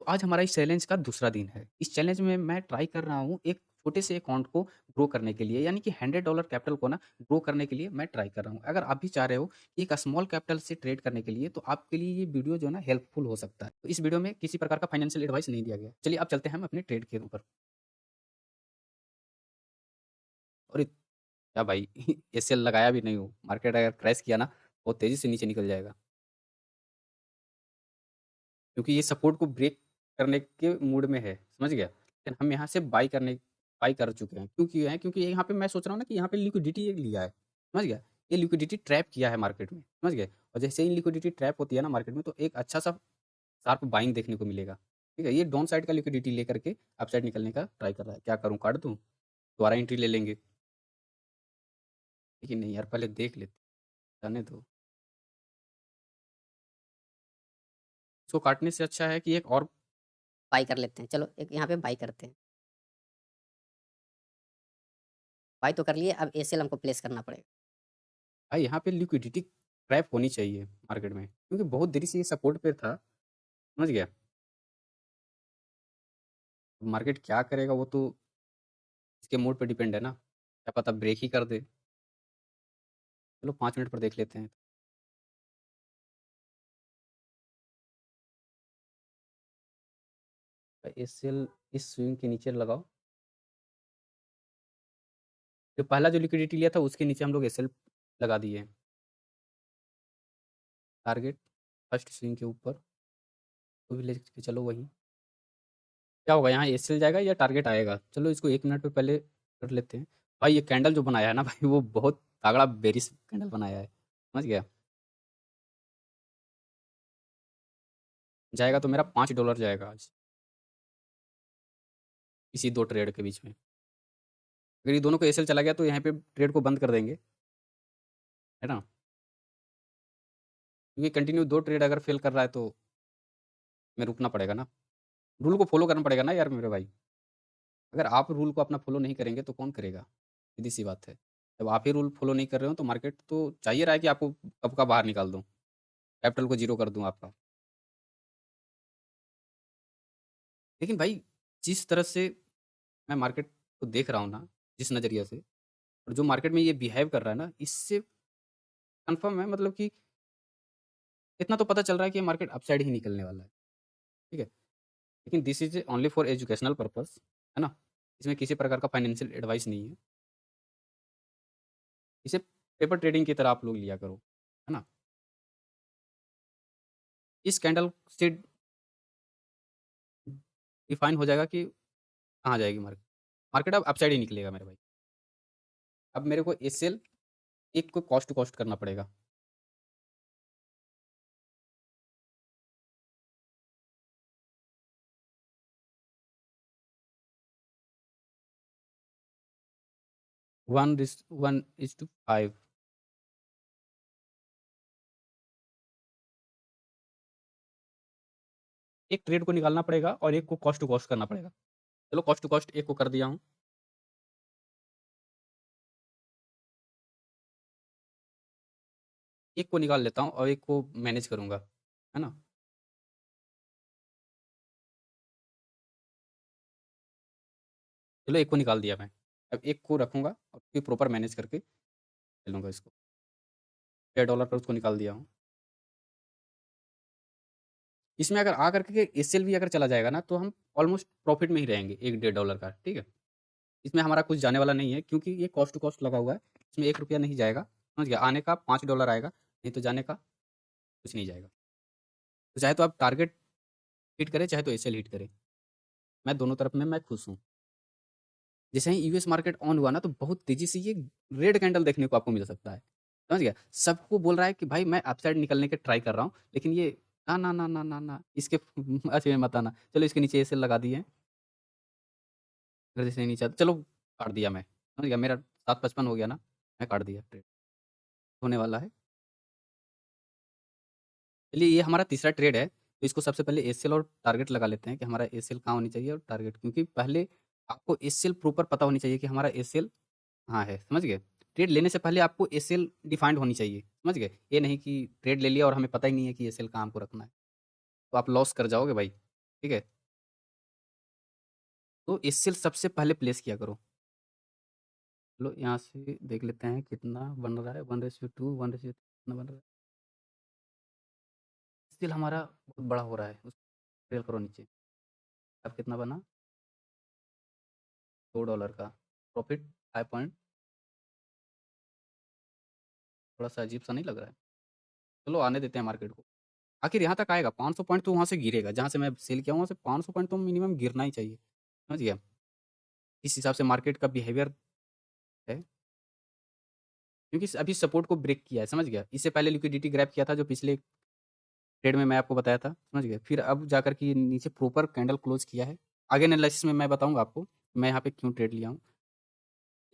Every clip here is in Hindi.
तो आज हमारा इस चैलेंज का दूसरा दिन है। इस चैलेंज में मैं ट्राई कर रहा हूँ एक छोटे से अकाउंट को ग्रो करने के लिए, यानी कि $100 कैपिटल को ना ग्रो करने के लिए मैं ट्राई कर रहा हूँ। अगर आप भी चाह रहे हो कि एक स्मॉल कैपिटल से ट्रेड करने के लिए, तो आपके लिए ये वीडियो जो है ना हेल्पफुल हो सकता है। तो इस वीडियो में किसी प्रकार का फाइनेंशियल एडवाइस नहीं दिया गया। चलिए अब चलते हैं हम अपने ट्रेड के ऊपर। और क्या भाई एसएल लगाया भी नहीं हो, मार्केट अगर क्रैश किया ना, बहुत तेज़ी से नीचे निकल जाएगा। क्योंकि ये सपोर्ट को ब्रेक करने के मूड में है, समझ गया? लेकिन हम यहाँ से बाय कर चुके हैं। क्यों किए हैं? क्योंकि यहाँ पे मैं सोच रहा हूँ ना कि यहाँ पे लिक्विडिटी एक लिया है, समझ गया? ये लिक्विडिटी ट्रैप किया है मार्केट में, समझ गए? और जैसे ही लिक्विडिटी ट्रैप होती है ना मार्केट में, तो एक अच्छा-सा शार्प बाइंग देखने को मिलेगा, ठीक है? ये डाउन साइड का लिक्विडिटी लेकर के अपसाइड निकलने का ट्राई कर रहा है। क्या करूँ, काट दूँ? दोबारा एंट्री ले लेंगे। लेकिन नहीं यार, पहले देख लेते हैं, जाने दो। इसको काटने से अच्छा है कि एक और बाय कर लेते हैं। चलो एक यहाँ पे बाय करते हैं। बाय तो कर लिए, अब एसएल हमको प्लेस करना पड़ेगा। भाई यहाँ पे लिक्विडिटी ट्रैप होनी चाहिए मार्केट में, क्योंकि बहुत देरी से ये सपोर्ट पे था, समझ गया? मार्केट क्या करेगा वो तो इसके मूड पे डिपेंड है ना, क्या पता ब्रेक ही कर दे। चलो 5 मिनट पर देख लेते हैं। एसएल इस स्विंग के नीचे लगाओ। जो पहला जो लिक्विडिटी लिया था उसके नीचे हम लोग एसएल लगा दिए हैं। टारगेट फर्स्ट स्विंग के ऊपर, तो भी लेके चलो वहीं। क्या होगा, यहाँ एसएल जाएगा या टारगेट आएगा? चलो इसको 1 मिनट पे पहले कर लेते हैं। भाई ये कैंडल जो बनाया है ना भाई, वो बहुत तगड़ा बेरिश कैंडल बनाया है, समझ गया? जाएगा तो मेरा $5 जाएगा आज, इसी 2 ट्रेड के बीच में। अगर ये दोनों को एसएल चला गया तो यहाँ पे ट्रेड को बंद कर देंगे, है ना? क्योंकि कंटिन्यू 2 ट्रेड अगर फेल कर रहा है तो हमें रुकना पड़ेगा ना। रूल को फ़ॉलो करना पड़ेगा ना यार मेरे भाई। अगर आप रूल को अपना फ़ॉलो नहीं करेंगे तो कौन करेगा? सीधी-सी बात है। जब आप ही रूल फ़ॉलो नहीं कर रहे हो तो मार्केट तो चाहिए रहा है कि आपको कब का बाहर निकाल दूँ, कैपिटल को ज़ीरो कर दूँ आपका। लेकिन भाई जिस तरह से मैं मार्केट को देख रहा हूँ ना, जिस नज़रिए से, और जो मार्केट में ये बिहेव कर रहा है ना, इससे कन्फर्म है, मतलब कि इतना तो पता चल रहा है कि ये मार्केट अपसाइड ही निकलने वाला है, ठीक है? लेकिन this is only for educational purpose, है ना? इसमें किसी प्रकार का फाइनेंशियल एडवाइस नहीं है। इसे पेपर ट्रेडिंग की तरह आप लोग लिया करो, है ना? इस कैंडल से डिफाइन हो जाएगा कि कहाँ जाएगी मार्केट। मार्केट अब अपसाइड ही निकलेगा मेरे भाई। अब मेरे को एसएल एक को कॉस्ट टू कॉस्ट करना पड़ेगा। 1:5। एक ट्रेड को निकालना पड़ेगा और एक को कॉस्ट टू कॉस्ट करना पड़ेगा। चलो कॉस्ट टू कॉस्ट एक को कर दिया हूँ। एक को निकाल लेता हूँ और एक को मैनेज करूँगा, है ना? चलो एक को निकाल दिया मैं। अब एक को रखूँगा और फिर प्रॉपर मैनेज करके चलूँगा इसको। $6 पर उसको निकाल दिया हूँ। इसमें अगर आ करके एसएल भी अगर चला जाएगा ना, तो हम ऑलमोस्ट प्रॉफिट में ही रहेंगे 1 डेढ़ डॉलर का, ठीक है? इसमें हमारा कुछ जाने वाला नहीं है, क्योंकि ये कॉस्ट टू कॉस्ट लगा हुआ है। इसमें ₹1 नहीं जाएगा, समझ गया? आने का $5 आएगा, नहीं तो जाने का कुछ नहीं जाएगा। तो चाहे तो आप टारगेट हिट करें, चाहे तो एसएल हिट करें। मैं दोनों तरफ में मैं खुश हूँ। जैसे ही यूएस मार्केट ऑन हुआ ना, तो बहुत तेज़ी से ये रेड कैंडल देखने को आपको मिल सकता है। समझ गया? सबको बोल रहा है कि भाई मैं अपसाइड निकलने के ट्राई कर रहा हूँ, लेकिन ये ना, ना, ना, ना, ना, ना, इसके अच्छे में मत आना। चलो इसके नीचे एसएल लगा दिए हैं। अगर जैसे ही नीचे आता चलो काट दिया मैं। समझ गया? मेरा 7.55 हो गया ना, मैं काट दिया ट्रेड। होने वाला है। चलिए ये हमारा तीसरा ट्रेड है, तो इसको सबसे पहले एसएल और टारगेट लगा लेते हैं कि हमारा एसएल कहाँ होनी चाहिए और टारगेट, क्योंकि पहले आपको एसएल प्रॉपर पता होनी चाहिए कि हमारा एसएल कहाँ है, समझ गए? ट्रेड लेने से पहले आपको एसएल डिफाइंड होनी चाहिए, समझ गए? ये नहीं कि ट्रेड ले लिया और हमें पता ही नहीं है कि एसएल कहाँ हमको रखना है, तो आप लॉस कर जाओगे भाई। ठीक है? तो एसएल सबसे पहले प्लेस किया करो। चलो यहाँ से देख लेते हैं कितना बन रहा है, 1:2, 1:3 कितना बन रहा है। एसएल हमारा बहुत बड़ा हो रहा है, उसको स्केल करो नीचे। अब कितना बना? $2 का प्रॉफिट, 5 पॉइंट। थोड़ा सा अजीब सा नहीं लग रहा है? चलो आने देते हैं मार्केट को। आखिर यहाँ तक आएगा, 500 पॉइंट तो वहाँ से गिरेगा, जहाँ से मैं सेल किया हूँ वहाँ से 500 पॉइंट तो मिनिमम गिरना ही चाहिए, समझ गया? इस हिसाब से मार्केट का बिहेवियर है, क्योंकि अभी सपोर्ट को ब्रेक किया है, समझ गया? इससे पहले लिक्विडिटी ग्रैब किया था जो पिछले ट्रेड में मैं आपको बताया था, समझ गए? फिर अब जाकर के ये नीचे प्रॉपर कैंडल क्लोज किया है। आगे एनालिसिस में मैं बताऊँगा आपको, मैं यहाँ पे क्यों ट्रेड लिया हूँ।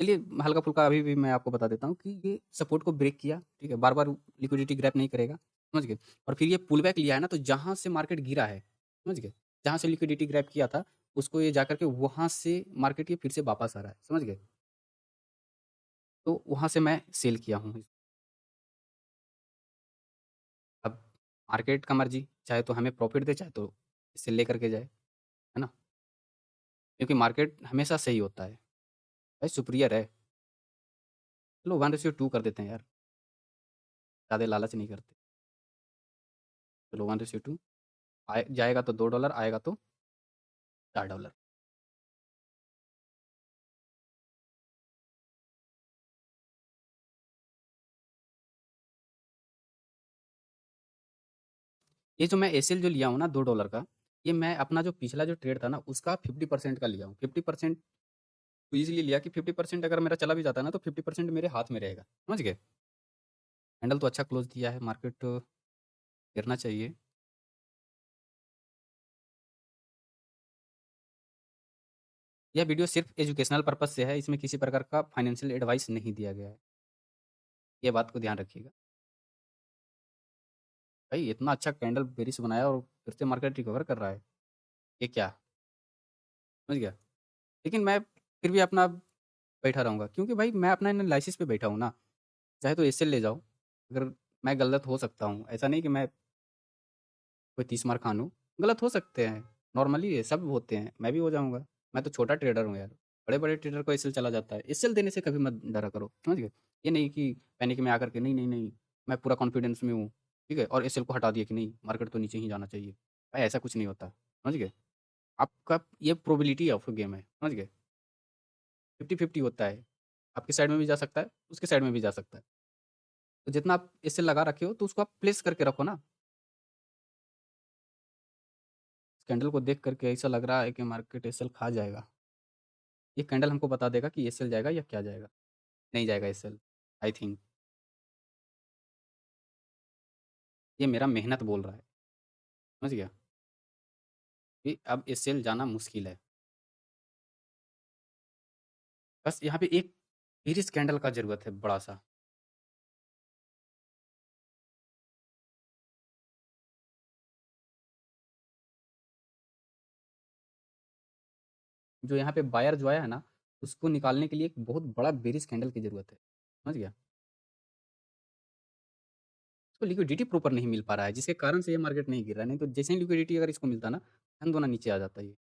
चलिए हल्का-फुल्का अभी भी मैं आपको बता देता हूँ कि ये सपोर्ट को ब्रेक किया, ठीक है? बार-बार लिक्विडिटी ग्रैब नहीं करेगा, समझ गए? और फिर ये पुल बैक लिया है ना, तो जहाँ से मार्केट गिरा है, समझ गए? जहाँ से लिक्विडिटी ग्रैब किया था, उसको ये जाकर के वहाँ से मार्केट ये फिर से वापस आ रहा है, समझ गए? तो वहाँ से मैं सेल किया हूँ। अब मार्केट का मर्ज़ी, चाहे तो हमें प्रॉफ़िट दे, चाहे तो इसे लेकर के जाए, है ना? क्योंकि मार्केट हमेशा सही होता है, भाई सुपीरियर है। चलो 1:2 कर देते हैं यार, ज़्यादा लालच नहीं करते। चलो 1:2 आए जाएगा तो $2, आएगा तो $4। ये जो मैं एसएल जो लिया हूँ ना $2 का, ये मैं अपना जो पिछला जो ट्रेड था ना, उसका 50% का लिया हूँ। 50% तो इसलिए लिया कि 50% अगर मेरा चला भी जाता है ना, तो 50% मेरे हाथ में रहेगा, समझ गए? कैंडल तो अच्छा क्लोज़ दिया है, मार्केट गिरना चाहिए। यह वीडियो सिर्फ़ एजुकेशनल पर्पज़ से है, इसमें किसी प्रकार का फाइनेंशियल एडवाइस नहीं दिया गया है। ये बात को ध्यान रखिएगा। भाई इतना अच्छा कैंडल बेरिश बनाया और फिर से मार्केट रिकवर कर रहा है, ये क्या? समझ गया? लेकिन मैं फिर भी अपना बैठा रहूँगा, क्योंकि भाई मैं अपना एनालिसिस पे बैठा हूँ ना, चाहे तो एसएल ले जाओ, अगर मैं गलत हो सकता हूँ, ऐसा नहीं कि मैं कोई 30 मार खान हूँ, गलत हो सकते हैं, नॉर्मली है, सब होते हैं, मैं भी हो जाऊँगा, मैं तो छोटा ट्रेडर हूँ यार, बड़े-बड़े ट्रेडर को एसएल चला जाता है, एसएल देने से कभी मत डरा करो, समझ गए? ये नहीं कि पैनिक में आकर के नहीं, नहीं, नहीं, मैं पूरा कॉन्फिडेंस में हूँ, ठीक है? और एसएल को हटा दिया कि नहीं, मार्केट तो नीचे ही जाना चाहिए, भाई ऐसा कुछ नहीं होता, समझ गए? आपका ये प्रोबेबिलिटी ऑफ गेम है, समझ गए? 50-50 होता है, आपकी साइड में भी जा सकता है, उसके साइड में भी जा सकता है। तो जितना आप एसएल लगा रखे हो, तो उसको आप प्लेस करके रखो ना। कैंडल को देख करके ऐसा लग रहा है कि मार्केट एसएल खा जाएगा। ये कैंडल हमको बता देगा कि एसएल जाएगा या क्या जाएगा? नहीं जाएगा एसएल, आई थिंक। ये मेरा मेहनत बोल रहा है, समझ गया? कि अब एसएल जाना मुश्किल है। बस यहाँ पे एक बेरिश कैंडल का ज़रूरत है बड़ा-सा। जो यहाँ पे बायर जो आया है ना, उसको निकालने के लिए एक बहुत बड़ा बेरिश कैंडल की ज़रूरत है, समझ गया? इसको लिक्विडिटी प्रॉपर नहीं मिल पा रहा है, जिसके कारण से ये मार्केट नहीं गिर रहा है, नहीं तो जैसे ही लिक्विडिटी अगर इसको मिलता ना, धन-धोना नीचे आ जाता ये।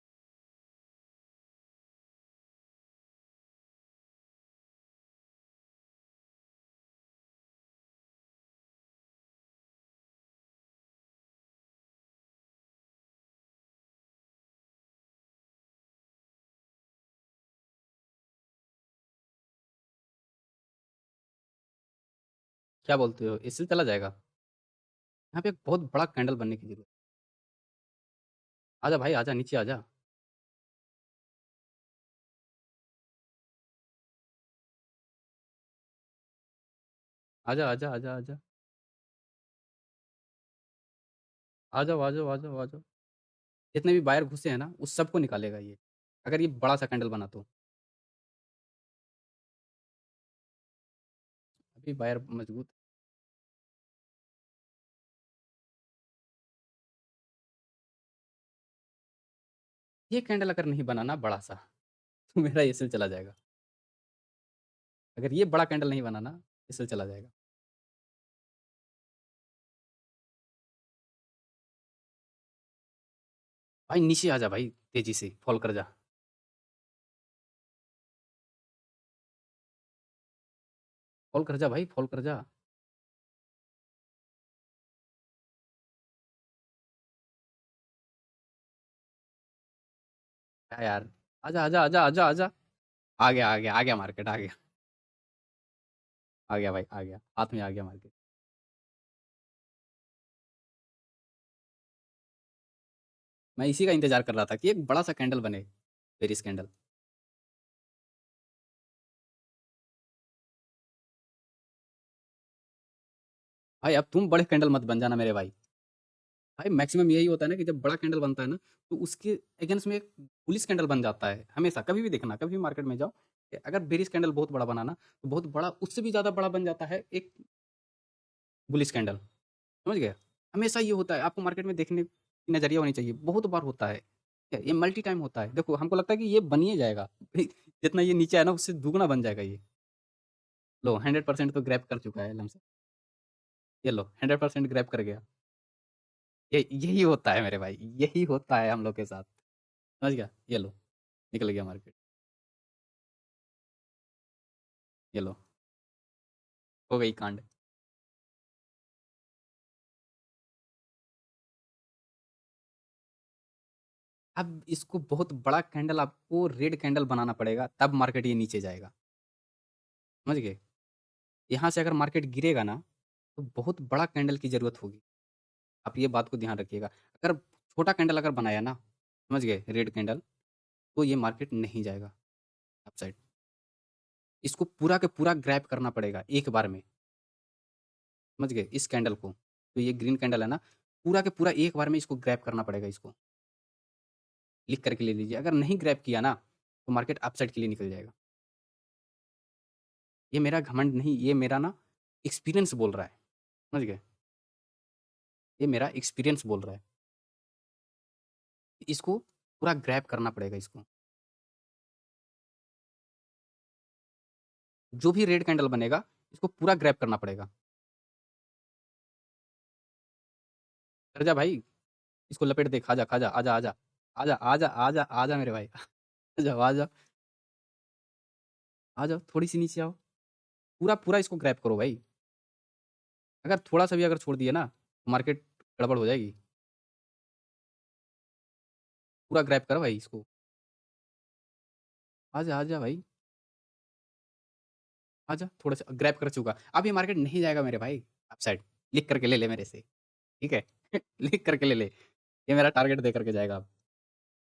क्या बोलते हो? एसएल चला जाएगा? यहाँ पे एक बहुत बड़ा कैंडल बनने की ज़रूरत है। आजा भाई आजा, नीचे आजा। आजा, आजा, आजा, आजा। आ जाओ, आ जाओ, आ जाओ, आ जाओ। जितने भी बायर घुसे हैं ना, उस सबको निकालेगा ये, अगर ये बड़ा-सा कैंडल बना तो। अभी बायर मजबूत ये कैंडल अगर नहीं बना ना बड़ा-सा, तो मेरा एसएल चला जाएगा। अगर ये बड़ा कैंडल नहीं बना ना, एसएल चला जाएगा। भाई नीचे आ जा भाई, तेज़ी से फॉल कर जा। फॉल कर जा भाई, फॉल कर जा। क्या यार? आजा, आजा, आजा, आजा, आजा। आ गया, आ गया, आ गया मार्केट, आ गया। आ गया भाई, आ गया। हाथ में आ गया मार्केट। मैं इसी का इंतज़ार कर रहा था कि एक बड़ा-सा कैंडल बने, बेरिश कैंडल। भाई अब तुम बड़े कैंडल मत बन जाना मेरे भाई। भाई मैक्सिमम यही होता है ना कि जब बड़ा कैंडल बनता है ना, तो उसके अगेंस्ट में एक बुलिश कैंडल बन जाता है हमेशा। कभी भी देखना, कभी भी मार्केट में जाओ, कि अगर बेरिश कैंडल बहुत बड़ा बना ना, तो बहुत बड़ा, उससे भी ज़्यादा बड़ा बन जाता है एक बुलिश कैंडल। समझ गए? हमेशा ये होता है, आपको मार्केट में देखने की नज़रिया होनी चाहिए, बहुत बार होता है। ठीक है? ये मल्टी टाइम होता है। देखो हमको लगता है कि ये बन ही जाएगा। जितना ये नीचे है ना, उससे दुगना बन जाएगा ये। लो 100% तो ग्रैब कर चुका है लमसम। ये लो 100% ग्रैब कर गया। ये यही होता है मेरे भाई, यही होता है हम लोग के साथ। समझ गया? ये लो, निकल गया मार्केट। ये लो, हो गई कांड। अब इसको बहुत बड़ा कैंडल, आपको रेड कैंडल बनाना पड़ेगा, तब मार्केट ये नीचे जाएगा। समझ गए? यहाँ से अगर मार्केट गिरेगा ना, तो बहुत बड़ा कैंडल की ज़रूरत होगी। आप ये बात को ध्यान रखिएगा। अगर छोटा कैंडल अगर बनाया ना, समझ गए, रेड कैंडल, तो ये मार्केट नहीं जाएगा अपसाइड। इसको पूरा के पूरा ग्रैब करना पड़ेगा एक बार में। समझ गए? इस कैंडल को, तो ये ग्रीन कैंडल है ना, पूरा के पूरा एक बार में इसको ग्रैब करना पड़ेगा इसको। लिख करके ले लीजिए। अगर नहीं ग्रैब किया ना, तो मार्केट अपसाइड के लिए निकल जाएगा। ये मेरा घमंड नहीं, ये मेरा ना एक्सपीरियंस बोल रहा है। समझ गए? ये मेरा एक्सपीरियंस बोल रहा है। इसको पूरा ग्रैब करना पड़ेगा इसको। जो भी रेड कैंडल बनेगा, इसको पूरा ग्रैब करना पड़ेगा। कर जा भाई, इसको लपेट दे, खा जा, खा जा, आजा, आजा। आजा, आजा, आजा, आजा मेरे भाई। आ जाओ, आ जाओ, आ जाओ, थोड़ी-सी नीचे आओ। पूरा, पूरा इसको ग्रैब करो भाई। अगर थोड़ा-सा भी अगर छोड़ दिए ना, तो मार्केट गड़बड़ हो जाएगी। पूरा ग्रैब कर भाई इसको। आजा, आजा भाई, आजा, थोड़ा-सा ग्रैब कर चुका। अब ये मार्केट नहीं जाएगा मेरे भाई अपसाइड। लिख करके ले ले मेरे से, ठीक है? लिख करके ले ले। ये मेरा टारगेट दे करके जाएगा अब।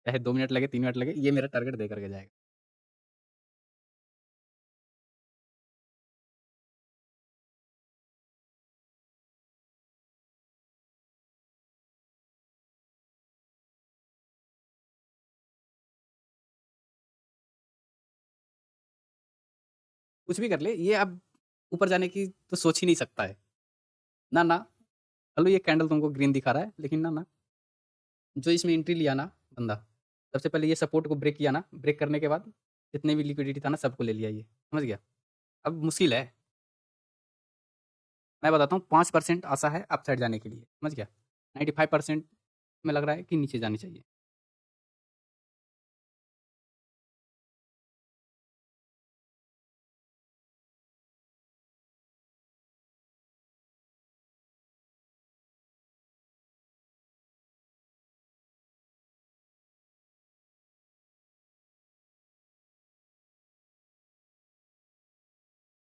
चाहे 2 मिनट लगे, 3 मिनट लगे, ये मेरा टारगेट दे करके जाएगा। कुछ भी कर ले, ये अब ऊपर जाने की तो सोच ही नहीं सकता है। ना, ना, चलो ये कैंडल तुमको ग्रीन दिखा रहा है, लेकिन ना, ना, जो इसमें एंट्री लिया ना बंदा, सबसे पहले ये सपोर्ट को ब्रेक किया ना, ब्रेक करने के बाद जितने भी लिक्विडिटी था ना, सबको ले लिया ये। समझ गया? अब मुश्किल है। मैं बताता हूँ, 5% आशा है अपसाइड जाने के लिए। समझ गया? 95% में लग रहा है कि नीचे जानी चाहिए।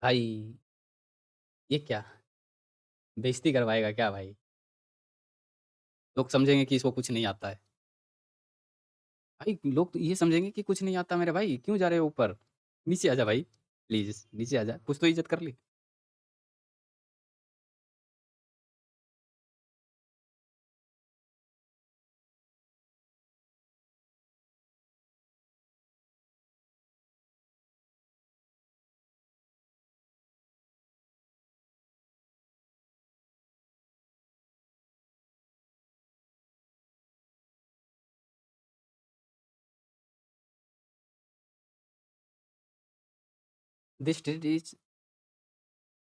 भाई, ये क्या? बेइज़्ज़ती करवाएगा क्या भाई? लोग समझेंगे कि इसको कुछ नहीं आता है। भाई लोग तो ये समझेंगे कि कुछ नहीं आता मेरे भाई, क्यों जा रहे हो ऊपर? नीचे आजा भाई, प्लीज़ नीचे आजा, कुछ तो इज़्ज़त कर ले। दिस ट्रेड इज़,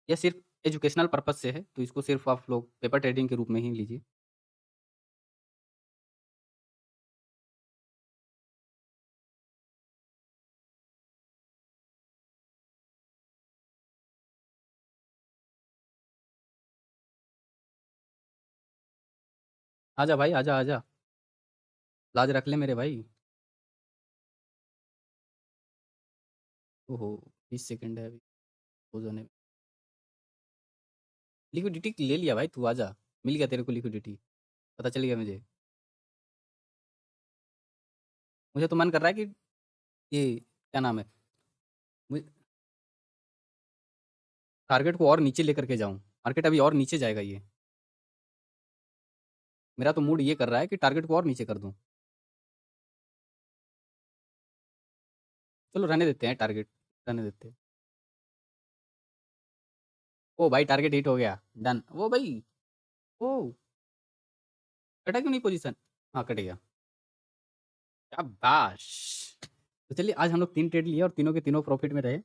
ये सिर्फ़ एजुकेशनल पर्पज़ से है, तो इसको सिर्फ़ आप लोग पेपर ट्रेडिंग के रूप में ही लीजिए। आजा भाई, आजा आजा, लाज रख ले मेरे भाई। ओहो, 20 सेकंड है अभी क्लोज होने में। लिक्विडिटी ले लिया भाई, तू आजा, मिल गया तेरे को लिक्विडिटी, पता चल गया मुझे। मुझे तो मन कर रहा है कि ये क्या नाम है, मुझे टारगेट को और नीचे लेकर के जाऊं, मार्केट अभी और नीचे जाएगा ये। मेरा तो मूड ये कर रहा है कि टारगेट को और नीचे कर दूं। चलो रहने देते हैं टारगेट, रहने देते हैं। ओ भाई टारगेट हिट हो गया, डन। वो भाई, ओ कटा क्यों नहीं पोजीशन? हाँ कट गया, शाबाश। तो चलिए आज हम लोग 3 ट्रेड लिए और तीनों के तीनों प्रॉफिट में रहे।